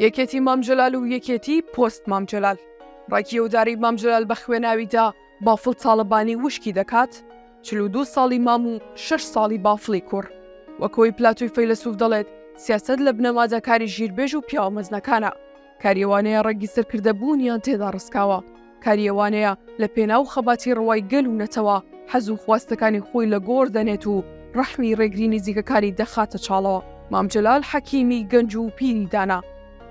یەکێتی مام جەلال و یەکێتی پۆست مام جەلال. ڕاکیەوەداری مام جەلال بە خوێناویدا بافڵ تاڵەبانی وشکی دەکات، 42 ساڵی مام و 6 ساڵی بافڵی کوڕ. وەکەوەی پلاتۆی فەیلسوف دەڵێت، سیاسەت لە بنەماجە کاری ژیربێژ و پیاوە مەزنەکانە. کاریەوانەیە ڕەگی سەرکردەبوونیان تێدا ڕستکاوە. کاریەوانەیە لە پێناو خەباتی ڕەوای گەل و نەتەوە حەز و خواستەکانی خۆی لە گۆڕ دەنێت و ڕەحمی ڕێگری نزیکەکانی دەخاتە چاڵەوە. مام جەلال حەکیمی گەنج و پیری دانا.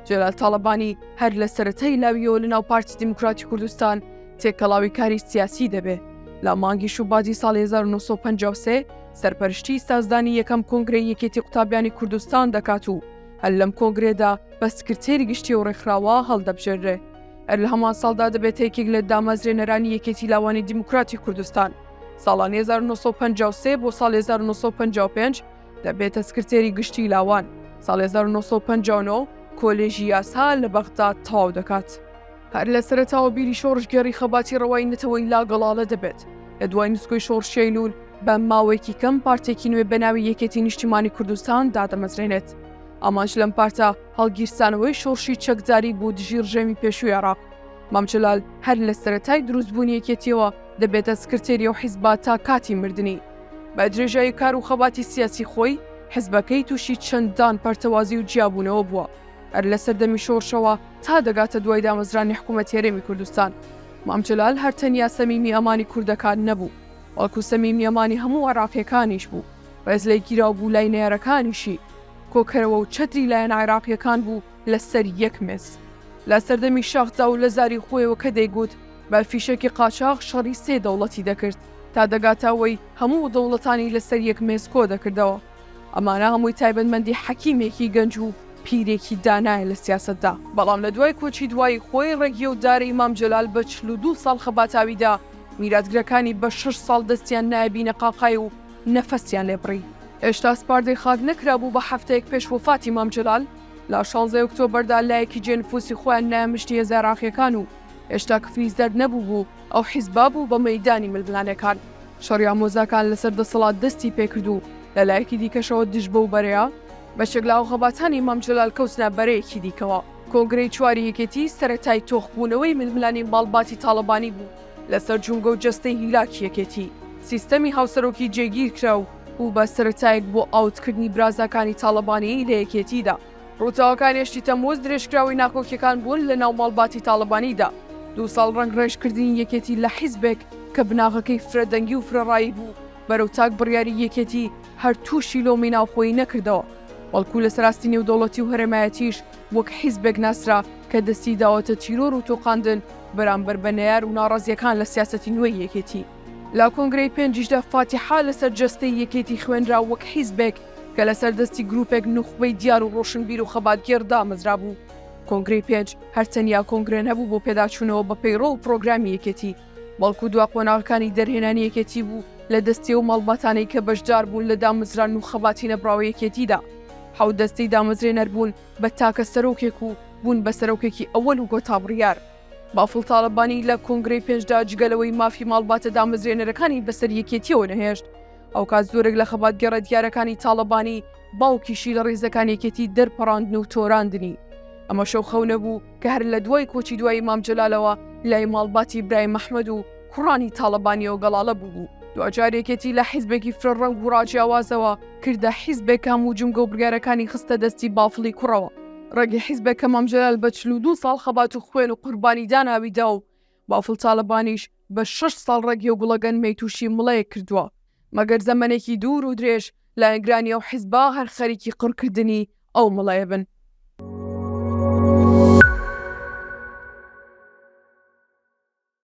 جەلال تاڵەبانی هەر لە سەرەتای لاویەوە لە ناو پارتی دیموکراتی کوردستان تێکەڵاوی کاری سیاسی دەبێ. لە مانگی شوباتی ساڵی 1953 سەرپەرشتی سازدانی یەکەم کۆنگرەی یەکێتی قوتابیانی کوردستان دەکات و هەر لەم کۆنگرێدا بە سکرتێری گشتی و ڕێکخراوە هەڵدەبژێرێ. هەر لە هەمان ساڵدا دەبێت یەکێک لە دامەزرێنەرانی یەکێتی لاوانی دیموکراتی کوردستان. ساڵانی 1953 بۆ ساڵی 1955 دەبێتە سکرتێری گشتی لاوان. ساڵی 1959 کۆلێژی یاسا لە بەغداد تەواو دەکات. هەر لە سەرەتاوە بیری شۆڕژگەری خەباتی ڕەوای نەتەوەی لاگەڵاڵە دەبێت. لە دوای نوسکۆی شۆڕشەی لول بە ماوەیەکی کەم پارتێکی نوێ بە ناوی یەکێتی نیشتیمانی کوردستان دادەمەزرێنێت. ئامانج لەم پارتە هەڵگیرستانەوەی شۆڕشی چەکداری بۆ دژی ڕژێمی پێشووی عێراق. مام جەلال هەر لە سەرەتای دروستبوونی یەکێتیەوە دەبێتە سکرتێری و حیزبا تا کاتی مردنی. بە درێژایی کار و خەباتی سیاسی خۆی حیزبەکەی تووشی چەندان پەرتەوازی و جیابوونەوە بووە. هەر لە سەردەمی شۆڕشەوە تا دەگاتە دوای دامەزرانی حکوومەت هێرێمی کوردستان. مام جەلال هەر تەنیا سەمیمی ئەمانی کوردەکان نەبوو، وەڵکو سەمیمی ئەمانی هەموو عێراقیەکانیش بوو. ڕێزلەی گیراو بوو لای نێرەکانیشی. کۆکەرەوە و چەتری لایەن عێراقیەکان بوو لەسەر یەک مێز. لە سەردەمی شاخدا و لە زاری خۆیەوە کە دەیگوت بە فیشێکی قاچاغ شەڕی سێ دەوڵەتی دەکرد تا دەگاتەوەی هەموو دەوڵەتانی لەسەر یەک مێز کۆ دەکردەوە. ئەمانە هەمووی تایبەتمەندی حەکیمێکی گەنج و پیرێکی دانایە لە سیاسەتدا. بەڵام لە دوای کۆچی دوای خۆی ڕێگیە و دارەی مام جەلال بە 42 ساڵ خەباتاویدا میراتگرەکانی بە 6 ساڵ دەستیان نایبینە قاقای و نەفەسیان لێبڕی. ئێشتا سپاردەی خاک نەکرابوو بە هەفتەیەک پێش وفاتی مام جەلال. لە 16 ئۆکتۆبەردا لایەکی جێنفوسی خۆیان نایەمشتی هێزە عێراقیەکان و ئێشتا کفریز دەرد نەبوو بوو ئەو حیزبا بوو بە مەیدانی ململانەکان. شەڕی ئامۆزاکان لەسەر دەسەڵات دەستی پێکرد و لە لایەکی دیکەشەوە دژ بە و بەرەیە بەشێک لە خەباتانی مام جەلال کەوتنە بەرەیەکی دیکەوە. کۆنگرەی چواری یەکێتی سەرەتای تۆخبوونەوەی ململانی ماڵباتی تاڵەبانی بوو لەسەر جونگە و جەستەی هیلاکی یەکێتی. سیستەمی هاوسەرۆکی جێگیر کرا و بە سەرەتایەک بۆ ئاوتکردنی برازەکانی تاڵەبانی لە یەکێتیدا. ڕووتاوەکانیشتی تەموز درێژکراوی ناکۆکیەکان بوون لە ناو ماڵباتی تاڵەبانیدا. 2 ساڵ ڕەنگ ڕێژکردنی یەکێتی لە حیزبێک کە بناغەکەی فرەدەنگی و فرەڕایی بوو بەرەو تاک بڕیاری یەکێتی هەر تووشی لۆمی ناوخۆی نەکردەوە. وەڵکو لە سەراستی نێودەوڵەتی و هەرێمایەتیش وەک حیزبێک ناسرا کە دەستی داوەتە تیرۆر و تۆقاندن بەرامبەر بە نەیار و ناڕازیەکان لە سیاسەتی نوێی یەکێتی. لە کۆنگرەی پێنجیشدا فاتیحا لەسەر جەستەی یەکێتی خوێنرا وەک حیزبێک کە لەسەر دەستی گروپێک نوخبەی دیار و ڕۆشنبیر و خەباتگێر دامەزرا بوو. کۆنگرەی پێنج هەرتەنیا کۆنگرە نەبوو بۆ پێداچوونەوە بە پەیڕۆ و پرۆگرامی یەکێتی، بەڵکو دوا قۆناغەکانی دەرهێنانی یەکێتی بوو لە دەستی و ماڵباتانەی کە بەشدار بوون لە دامەزران و خەباتی نەبراوە یەکێتیدا. حەوت دەستەی دامەزرێنەر بوون بە تاکە سەرۆکێک و بوون بە سەرۆکێکی ئەوەل و گۆتابڕیار. بافڵ تاڵەبانی لە کۆنگرەی پێنجدا جگەلەوەی مافی ماڵباتە دامەزرێنەرەکانی بەسەر یەکێتیەوە نەهێشت. ئەو کات زۆرێک لە خەباتگەڕە دیارەکانی تاڵەبانی باوکیشی لە ڕێزەکان یەکێتی دەرپەڕاندن و تۆراندنی. ئەمە شەو خەو نەبوو کە هەر لە دوای کۆچی دوای مام جەلالەوە لای ماڵباتی برای مەحمەد و کوڕانی تاڵەبانیەوە گەڵاڵە بوو. دوجارێکێتی لە حیزبێکی فرەڕەنگ و ڕاجیاوازەوە کردە حیزبێک هەموو جونگە و بڕیارەکانی خستە دەستی بافڵی کوڕەوە. ڕێگی حیزبێک کە مام جەلال بە 42 ساڵ خەبات و خوێن و قوربانی داناویدا و بافڵ تاڵەبانیش بە 6 ساڵ ڕێگی و گوڵەگەنمەی تووشی مڵەیەک کردووە. مەگەر زەمانێکی دوور و درێژ لایەنگرانی ئەو حیزبا هەر خەریکی قڕکردنی ئەو مڵەیە بن.